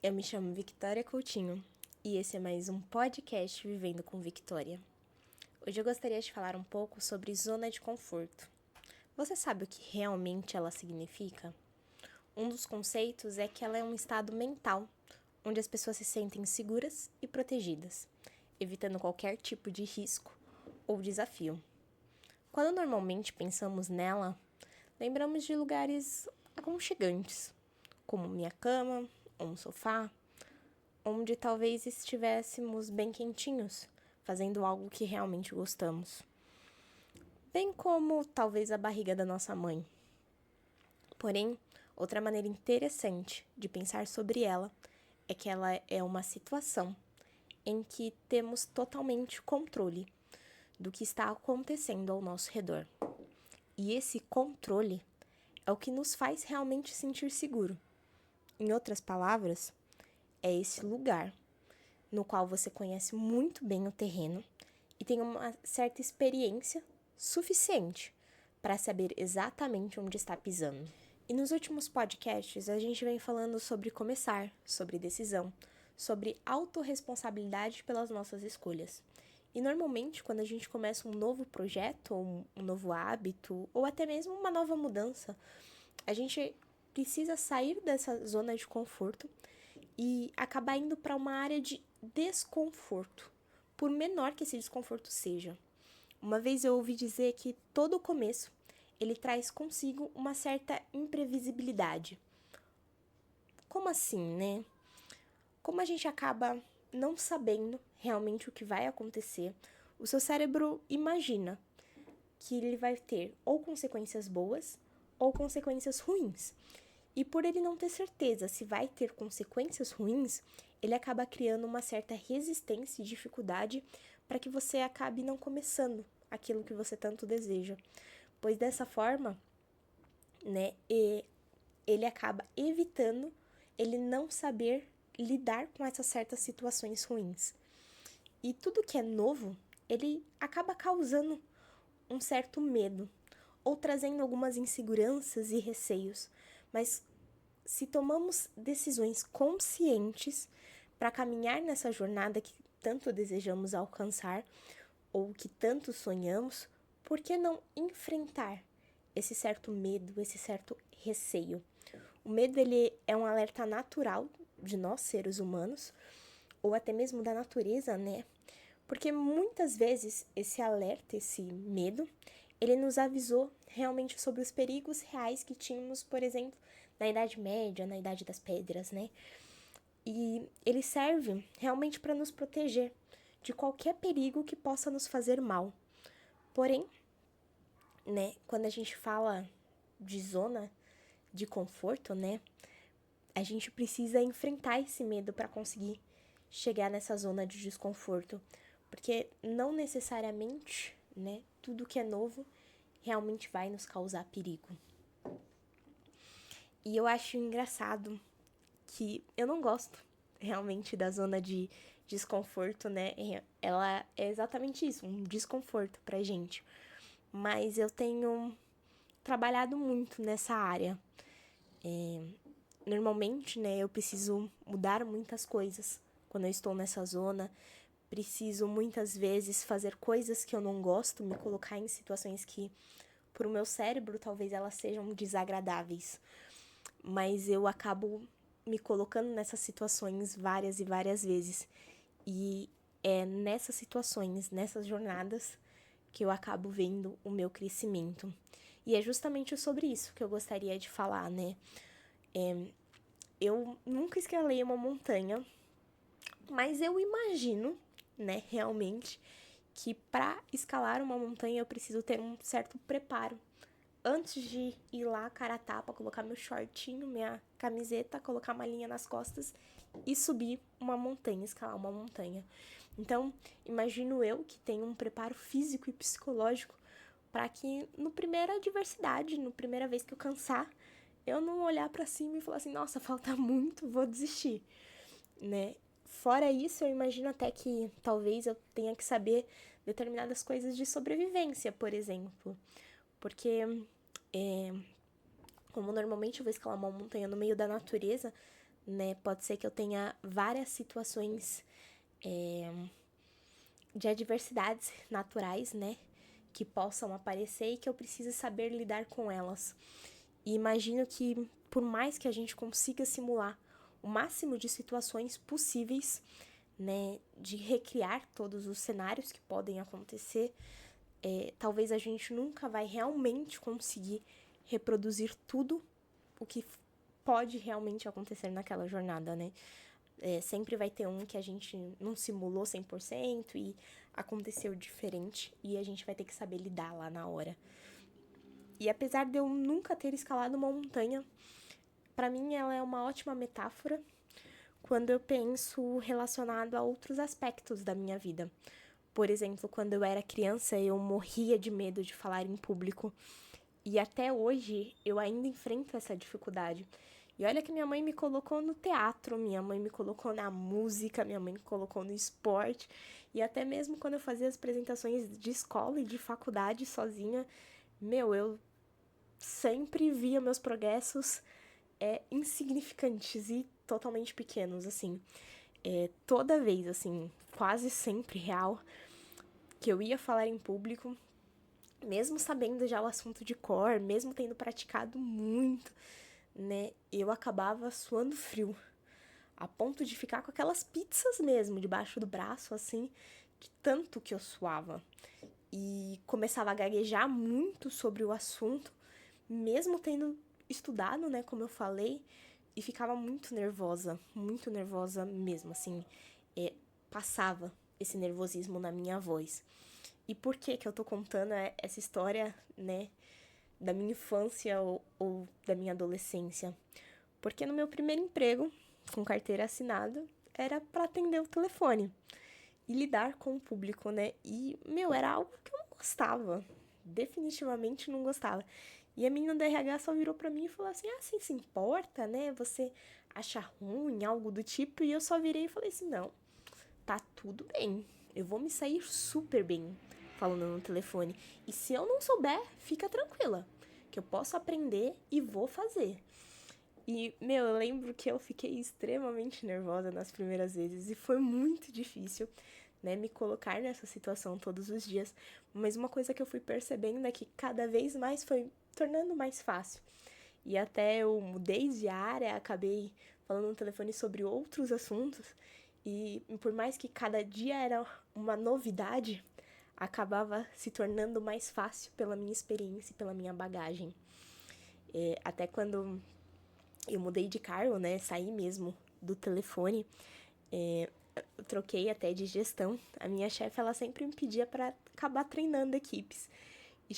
Eu me chamo Victoria Coutinho e esse é mais um podcast Vivendo com Victoria. Hoje eu gostaria de falar um pouco sobre zona de conforto. Você sabe o que realmente ela significa? Um dos conceitos é que ela é um estado mental, onde as pessoas se sentem seguras e protegidas, evitando qualquer tipo de risco ou desafio. Quando normalmente pensamos nela, lembramos de lugares aconchegantes, como minha cama ou um sofá, onde talvez estivéssemos bem quentinhos, fazendo algo que realmente gostamos. Bem como talvez a barriga da nossa mãe. Porém, outra maneira interessante de pensar sobre ela é que ela é uma situação em que temos totalmente controle do que está acontecendo ao nosso redor. E esse controle é o que nos faz realmente sentir seguro. Em outras palavras, é esse lugar no qual você conhece muito bem o terreno e tem uma certa experiência suficiente para saber exatamente onde está pisando. E nos últimos podcasts a gente vem falando sobre começar, sobre decisão, sobre autorresponsabilidade pelas nossas escolhas. E normalmente quando a gente começa um novo projeto, ou um novo hábito, ou até mesmo uma nova mudança, a gente precisa sair dessa zona de conforto e acabar indo para uma área de desconforto, por menor que esse desconforto seja. Uma vez eu ouvi dizer que todo começo ele traz consigo uma certa imprevisibilidade. Como assim, né? Como a gente acaba não sabendo realmente o que vai acontecer, o seu cérebro imagina que ele vai ter ou consequências boas ou consequências ruins. E por ele não ter certeza se vai ter consequências ruins, ele acaba criando uma certa resistência e dificuldade para que você acabe não começando aquilo que você tanto deseja. Pois dessa forma, né, ele acaba evitando ele não saber lidar com essas certas situações ruins. E tudo que é novo, ele acaba causando um certo medo, ou trazendo algumas inseguranças e receios. Mas se tomamos decisões conscientes para caminhar nessa jornada que tanto desejamos alcançar ou que tanto sonhamos, por que não enfrentar esse certo medo, esse certo receio? O medo ele é um alerta natural de nós, seres humanos, ou até mesmo da natureza, né? Porque muitas vezes esse alerta, esse medo, ele nos avisou realmente sobre os perigos reais que tínhamos, por exemplo, na Idade Média, na Idade das Pedras, né? E ele serve realmente para nos proteger de qualquer perigo que possa nos fazer mal. Porém, né, quando a gente fala de zona de conforto, né, a gente precisa enfrentar esse medo para conseguir chegar nessa zona de desconforto, porque não necessariamente, né, tudo que é novo realmente vai nos causar perigo. E eu acho engraçado que eu não gosto realmente da zona de desconforto, né? Ela é exatamente isso, um desconforto pra gente. Mas eu tenho trabalhado muito nessa área. Normalmente, né, eu preciso mudar muitas coisas quando eu estou nessa zona. Preciso muitas vezes fazer coisas que eu não gosto, me colocar em situações que, por o meu cérebro, talvez elas sejam desagradáveis. Mas eu acabo me colocando nessas situações várias e várias vezes. E é nessas situações, nessas jornadas, que eu acabo vendo o meu crescimento. E é justamente sobre isso que eu gostaria de falar, né? Eu nunca escalei uma montanha, mas eu imagino, né, realmente, que para escalar uma montanha eu preciso ter um certo preparo. Antes de ir lá, cara a tapa, colocar meu shortinho, minha camiseta, colocar uma linha nas costas e subir uma montanha, escalar uma montanha. Então, imagino eu que tenho um preparo físico e psicológico para que no primeira adversidade, no primeira vez que eu cansar, eu não olhar para cima e falar assim, nossa, falta muito, vou desistir, né? Fora isso, eu imagino até que talvez eu tenha que saber determinadas coisas de sobrevivência, por exemplo. Porque, como normalmente eu vou escalar uma montanha no meio da natureza, né? Pode ser que eu tenha várias situações de adversidades naturais, né? Que possam aparecer e que eu preciso saber lidar com elas. E imagino que, por mais que a gente consiga simular o máximo de situações possíveis, né, de recriar todos os cenários que podem acontecer, talvez a gente nunca vai realmente conseguir reproduzir tudo o que pode realmente acontecer naquela jornada, né? Sempre vai ter um que a gente não simulou 100% e aconteceu diferente e a gente vai ter que saber lidar lá na hora. E apesar de eu nunca ter escalado uma montanha, para mim ela é uma ótima metáfora quando eu penso relacionado a outros aspectos da minha vida. Por exemplo, quando eu era criança, eu morria de medo de falar em público. E até hoje eu ainda enfrento essa dificuldade. E olha que minha mãe me colocou no teatro, minha mãe me colocou na música, minha mãe me colocou no esporte. E até mesmo quando eu fazia as apresentações de escola e de faculdade sozinha, eu sempre via meus progressos insignificantes e totalmente pequenos, assim. Toda vez, assim, quase sempre real, que eu ia falar em público, mesmo sabendo já o assunto de cor, mesmo tendo praticado muito, né, eu acabava suando frio, a ponto de ficar com aquelas pizzas mesmo debaixo do braço, assim, de tanto que eu suava. E começava a gaguejar muito sobre o assunto, mesmo tendo estudado, né, como eu falei, e ficava muito nervosa mesmo, assim, passava esse nervosismo na minha voz. E por que eu tô contando essa história, né, da minha infância ou da minha adolescência? Porque no meu primeiro emprego, com carteira assinada, era para atender o telefone e lidar com o público, né? E, era algo que eu não gostava. Definitivamente não gostava. E a menina da RH só virou pra mim e falou assim: você se importa, né? Você acha ruim, algo do tipo? E eu só virei e falei assim: não, tá tudo bem. Eu vou me sair super bem falando no telefone. E se eu não souber, fica tranquila, que eu posso aprender e vou fazer. E, eu lembro que eu fiquei extremamente nervosa nas primeiras vezes e foi muito difícil, né, me colocar nessa situação todos os dias. Mas uma coisa que eu fui percebendo é que cada vez mais foi tornando mais fácil. E até eu mudei de área, acabei falando no telefone sobre outros assuntos. E por mais que cada dia era uma novidade, acabava se tornando mais fácil pela minha experiência e pela minha bagagem. Até quando eu mudei de cargo, né, saí mesmo do telefone, eu troquei até de gestão. A minha chefe, ela sempre me pedia para acabar treinando equipes. E,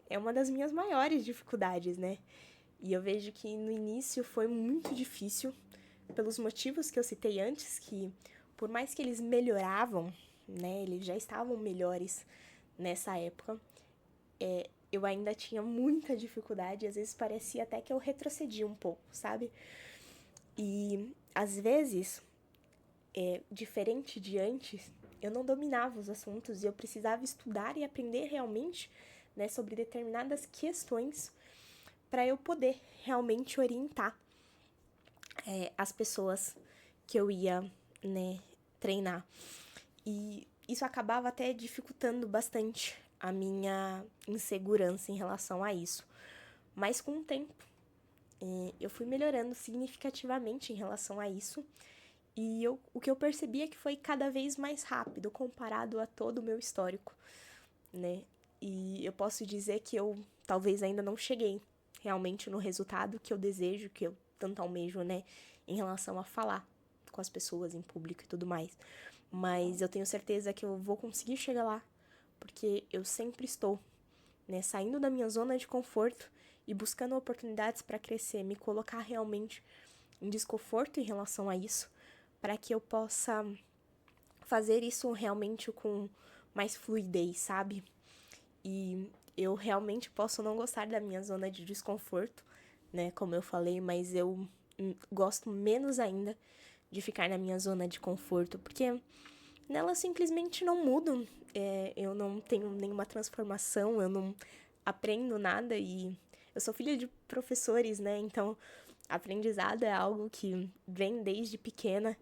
é uma das minhas maiores dificuldades, né? E eu vejo que no início foi muito difícil, pelos motivos que eu citei antes, que por mais que eles melhoravam, né, eles já estavam melhores nessa época, eu ainda tinha muita dificuldade, às vezes parecia até que eu retrocedia um pouco, sabe? E às vezes, diferente de antes, eu não dominava os assuntos e eu precisava estudar e aprender realmente, né, sobre determinadas questões para eu poder realmente orientar as pessoas que eu ia, né, treinar. E isso acabava até dificultando bastante a minha insegurança em relação a isso. Mas com o tempo, eu fui melhorando significativamente em relação a isso. E o que eu percebi é que foi cada vez mais rápido comparado a todo o meu histórico, né? E eu posso dizer que eu talvez ainda não cheguei realmente no resultado que eu desejo, que eu tanto almejo, né? Em relação a falar com as pessoas em público e tudo mais. Mas eu tenho certeza que eu vou conseguir chegar lá, porque eu sempre estou, né, saindo da minha zona de conforto e buscando oportunidades para crescer, me colocar realmente em desconforto em relação a isso, para que eu possa fazer isso realmente com mais fluidez, sabe? E eu realmente posso não gostar da minha zona de desconforto, né, como eu falei, mas eu gosto menos ainda de ficar na minha zona de conforto, porque nela simplesmente não mudo, eu não tenho nenhuma transformação, eu não aprendo nada e eu sou filha de professores, né, então Aprendizado é algo que vem desde pequena,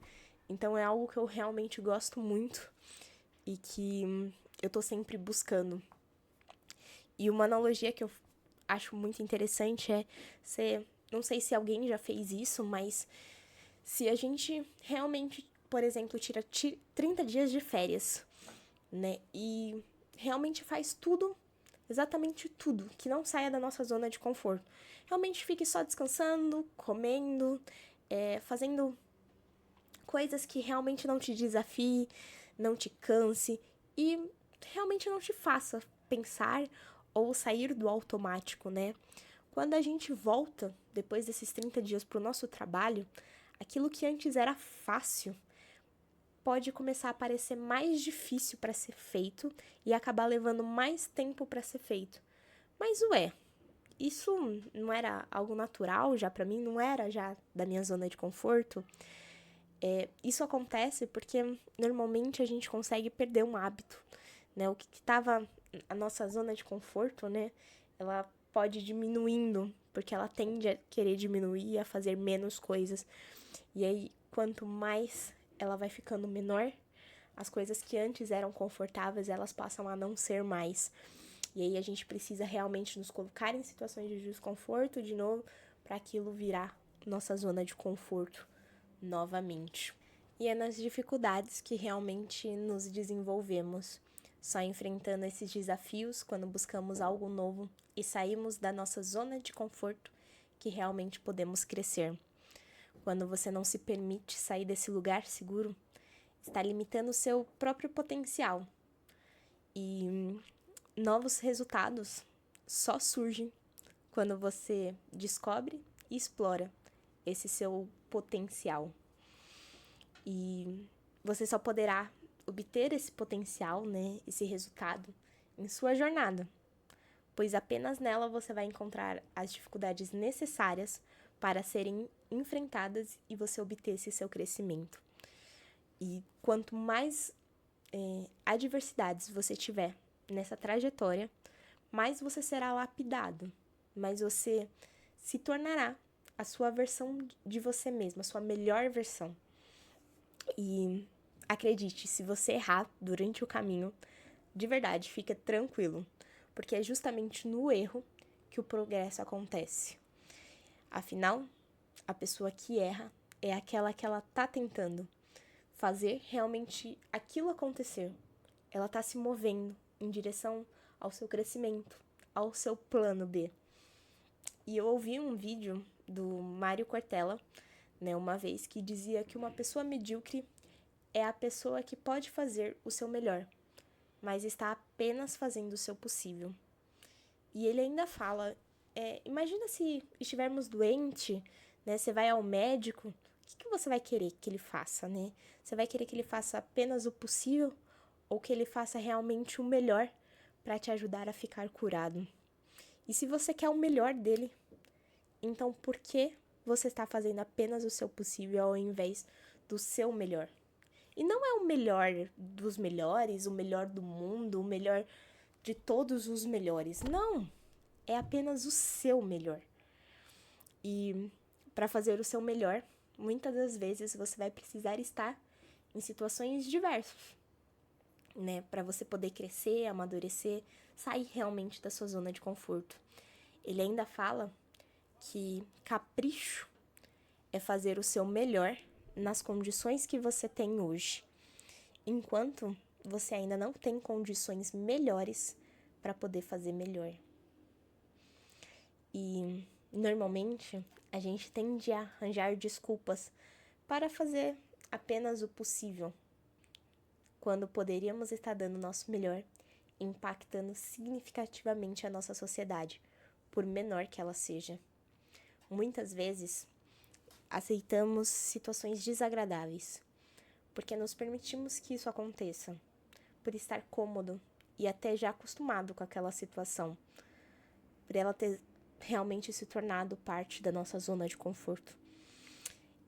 então é algo que eu realmente gosto muito e que eu tô sempre buscando. E uma analogia que eu acho muito interessante é não sei se alguém já fez isso, mas se a gente realmente, por exemplo, tira 30 dias de férias, né, e realmente faz tudo, exatamente tudo, que não saia da nossa zona de conforto. Realmente fique só descansando, comendo, fazendo coisas que realmente não te desafie, não te canse e realmente não te faça pensar ou sair do automático, né? Quando a gente volta, depois desses 30 dias para o nosso trabalho, aquilo que antes era fácil pode começar a parecer mais difícil para ser feito e acabar levando mais tempo para ser feito. Mas isso não era algo natural já para mim, não era já da minha zona de conforto. Isso acontece porque normalmente a gente consegue perder um hábito, né? O que estava a nossa zona de conforto, né? Ela pode ir diminuindo, porque ela tende a querer diminuir, a fazer menos coisas. E aí, quanto mais ela vai ficando menor, as coisas que antes eram confortáveis, elas passam a não ser mais. E aí a gente precisa realmente nos colocar em situações de desconforto de novo, para aquilo virar nossa zona de conforto novamente. E é nas dificuldades que realmente nos desenvolvemos. Só enfrentando esses desafios, quando buscamos algo novo e saímos da nossa zona de conforto, que realmente podemos crescer. Quando você não se permite sair desse lugar seguro, está limitando o seu próprio potencial. E novos resultados só surgem quando você descobre e explora esse seu potencial. E você só poderá obter esse potencial, né, esse resultado, em sua jornada, pois apenas nela você vai encontrar as dificuldades necessárias para serem enfrentadas e você obter esse seu crescimento. E quanto mais adversidades você tiver nessa trajetória, mais você será lapidado, mais você se tornará a sua versão de você mesmo, a sua melhor versão. E acredite, se você errar durante o caminho, de verdade, fica tranquilo, porque é justamente no erro que o progresso acontece. Afinal, a pessoa que erra é aquela que ela tá tentando fazer realmente aquilo acontecer. Ela tá se movendo em direção ao seu crescimento, ao seu plano B. E eu ouvi um vídeo do Mário Cortella, né, uma vez, que dizia que uma pessoa medíocre é a pessoa que pode fazer o seu melhor, mas está apenas fazendo o seu possível. E ele ainda fala, imagina se estivermos doentes, né, você vai ao médico, o que você vai querer que ele faça, né? Você vai querer que ele faça apenas o possível ou que ele faça realmente o melhor para te ajudar a ficar curado? E se você quer o melhor dele, então por que você está fazendo apenas o seu possível ao invés do seu melhor? E não é o melhor dos melhores, o melhor do mundo, o melhor de todos os melhores. Não, é apenas o seu melhor. E para fazer o seu melhor, muitas das vezes você vai precisar estar em situações diversas, né? Para você poder crescer, amadurecer, sair realmente da sua zona de conforto. Ele ainda fala que capricho é fazer o seu melhor nas condições que você tem hoje, enquanto você ainda não tem condições melhores para poder fazer melhor. E normalmente a gente tende a arranjar desculpas para fazer apenas o possível, quando poderíamos estar dando o nosso melhor, impactando significativamente a nossa sociedade, por menor que ela seja. Muitas vezes aceitamos situações desagradáveis, porque nos permitimos que isso aconteça, por estar cômodo e até já acostumado com aquela situação, por ela ter realmente se tornado parte da nossa zona de conforto.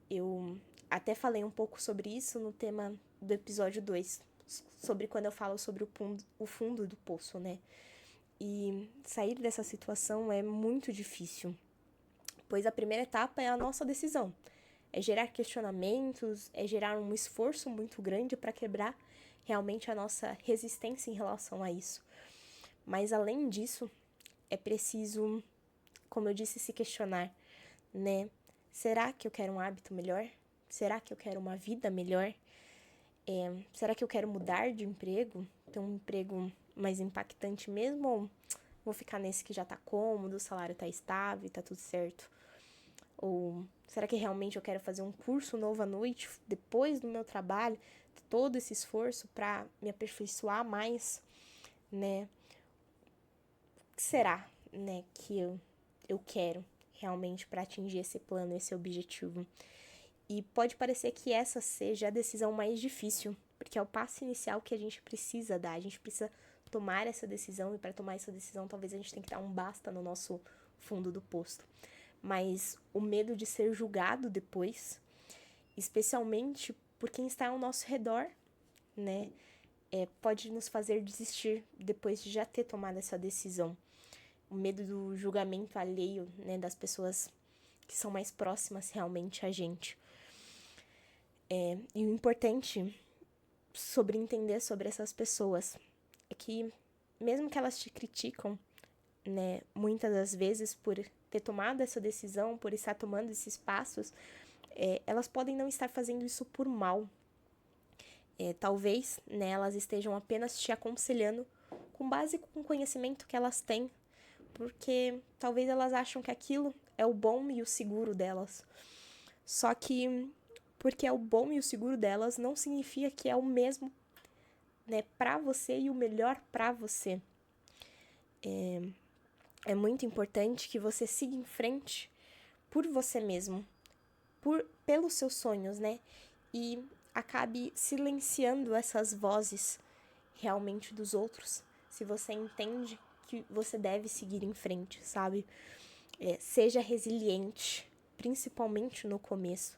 Eu até falei um pouco sobre isso no tema do episódio 2, sobre quando eu falo sobre o fundo do poço, né? E sair dessa situação é muito difícil, pois a primeira etapa é a nossa decisão. É gerar questionamentos, é gerar um esforço muito grande para quebrar realmente a nossa resistência em relação a isso. Mas além disso, é preciso, como eu disse, se questionar, né? Será que eu quero um hábito melhor? Será que eu quero uma vida melhor? Será que eu quero mudar de emprego? Ter um emprego mais impactante mesmo? Ou vou ficar nesse que já tá cômodo, o salário tá estável e tá tudo certo? Ou será que realmente eu quero fazer um curso novo à noite, depois do meu trabalho, todo esse esforço para me aperfeiçoar mais, né? O que será, né, que eu quero realmente para atingir esse plano, esse objetivo? E pode parecer que essa seja a decisão mais difícil, porque é o passo inicial que a gente precisa dar, a gente precisa tomar essa decisão, e para tomar essa decisão talvez a gente tenha que dar um basta no nosso fundo do poço. Mas o medo de ser julgado depois, especialmente por quem está ao nosso redor, né, pode nos fazer desistir depois de já ter tomado essa decisão. O medo do julgamento alheio, né, das pessoas que são mais próximas realmente a gente. E o importante sobre entender sobre essas pessoas é que, mesmo que elas te criticam, né, muitas das vezes por ter tomado essa decisão, por estar tomando esses passos, elas podem não estar fazendo isso por mal. Talvez, né, elas estejam apenas te aconselhando com base com o conhecimento que elas têm, porque talvez elas acham que aquilo é o bom e o seguro delas. Só que porque é o bom e o seguro delas não significa que é o mesmo, né, para você e o melhor para você. É muito importante que você siga em frente por você mesmo, pelos seus sonhos, né? E acabe silenciando essas vozes realmente dos outros, se você entende que você deve seguir em frente, sabe? Seja resiliente, principalmente no começo,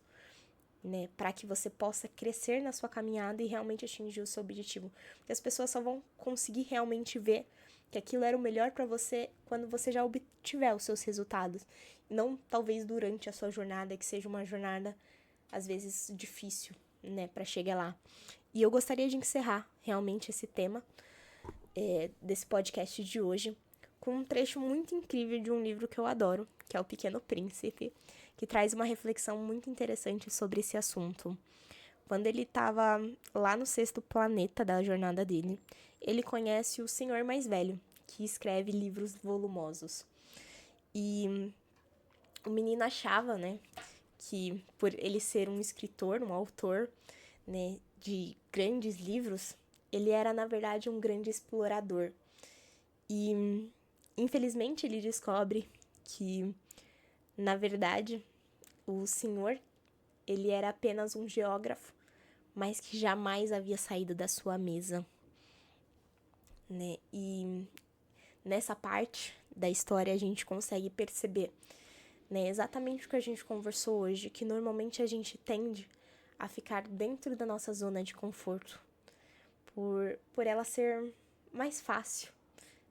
né? Para que você possa crescer na sua caminhada e realmente atingir o seu objetivo. Porque as pessoas só vão conseguir realmente ver que aquilo era o melhor para você quando você já obtiver os seus resultados. Não talvez durante a sua jornada, que seja uma jornada às vezes difícil, né, para chegar lá. E eu gostaria de encerrar realmente esse tema desse podcast de hoje com um trecho muito incrível de um livro que eu adoro, que é O Pequeno Príncipe, que traz uma reflexão muito interessante sobre esse assunto. Quando ele estava lá no sexto planeta da jornada dele, ele conhece o senhor mais velho, que escreve livros volumosos. E o menino achava, né, que por ele ser um escritor, um autor, né, de grandes livros, ele era, na verdade, um grande explorador. E, infelizmente, ele descobre que, na verdade, o senhor, ele era apenas um geógrafo, mas que jamais havia saído da sua mesa, né? E nessa parte da história a gente consegue perceber, né, exatamente o que a gente conversou hoje, que normalmente a gente tende a ficar dentro da nossa zona de conforto, por ela ser mais fácil,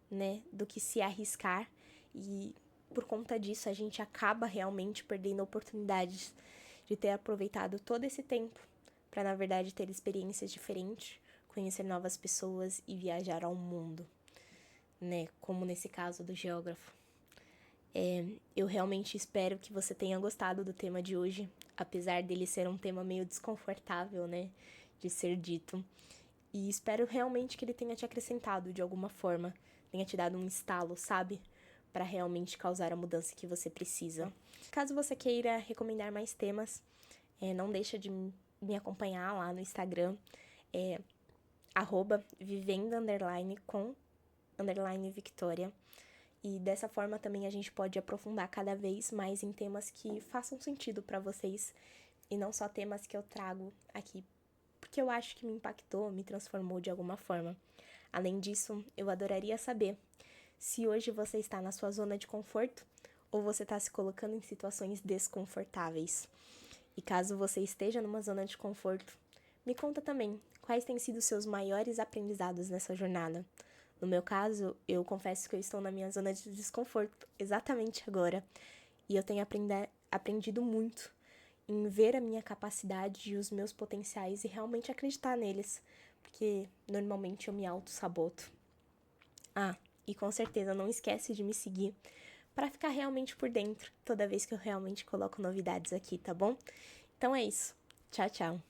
né, do que se arriscar, e por conta disso a gente acaba realmente perdendo oportunidades de ter aproveitado todo esse tempo para, na verdade, ter experiências diferentes, conhecer novas pessoas e viajar ao mundo, né, como nesse caso do geógrafo. Eu realmente espero que você tenha gostado do tema de hoje, apesar dele ser um tema meio desconfortável, né, de ser dito. E espero realmente que ele tenha te acrescentado de alguma forma, tenha te dado um estalo, sabe? Para realmente causar a mudança que você precisa. Caso você queira recomendar mais temas, não deixa de me acompanhar lá no Instagram, @vivendo_com_Victoria. E dessa forma também a gente pode aprofundar cada vez mais em temas que façam sentido para vocês e não só temas que eu trago aqui porque eu acho que me impactou, me transformou de alguma forma. Além disso, eu adoraria saber se hoje você está na sua zona de conforto ou você está se colocando em situações desconfortáveis. E caso você esteja numa zona de conforto, me conta também quais têm sido os seus maiores aprendizados nessa jornada. No meu caso, eu confesso que eu estou na minha zona de desconforto exatamente agora. E eu tenho aprendido muito em ver a minha capacidade e os meus potenciais e realmente acreditar neles, porque normalmente eu me auto-saboto. Ah, e com certeza não esquece de me seguir para ficar realmente por dentro toda vez que eu realmente coloco novidades aqui, tá bom? Então é isso. Tchau, tchau.